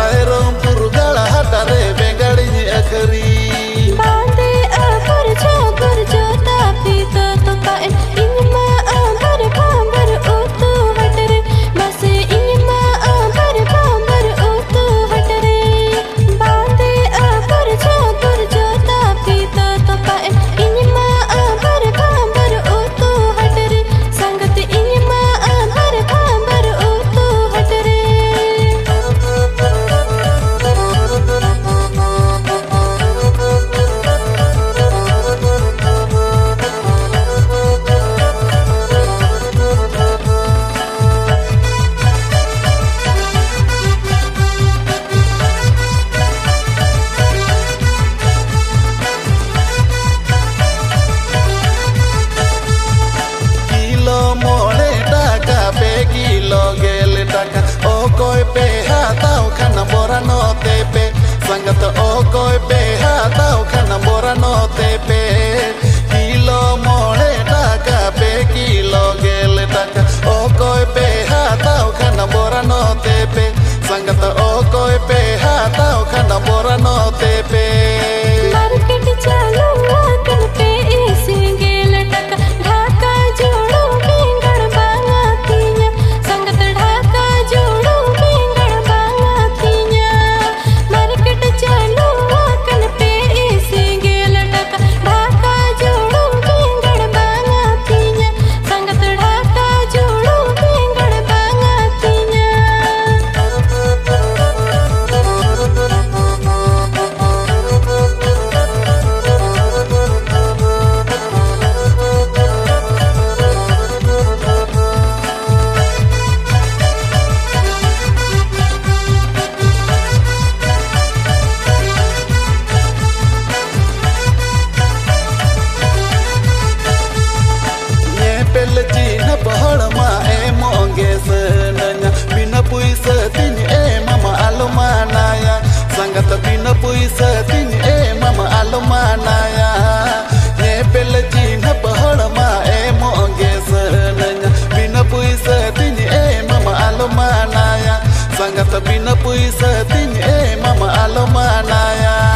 Rairom purugala hatare bengari akari. Bande abar jagur jota pita to paen inma abar bambar utu hatare base inma abar bambar utu hatare. Bande abar jagur jota pita to paen inma abar bambar utu hatare sangat inma abar bambar utu hatare. Okoi pe hatau kana bora no tepe sangat okoi pe hatau kana bora no tepe kilo mole taka pe kilo gele taka okoi pe hatau kana bora no tepe sangat okoi pe hatau kana bora no tepe market chalu akan pe isi gele taka dhaka jodo pingar banga tinya sangat dhaka jodo pingar banga tinya market chalu akan pe isi gele taka dhaka jodo pingar banga tinya sangat dhaka jodo pingar banga tinya. Pahalma monge senanya bina puisa tini mama alumanaya sangat bina puisa tini mama alumanaya nepel jina pahalma monge senanya bina puisa tini mama alumanaya sangat bina puisa tini mama alumanaya.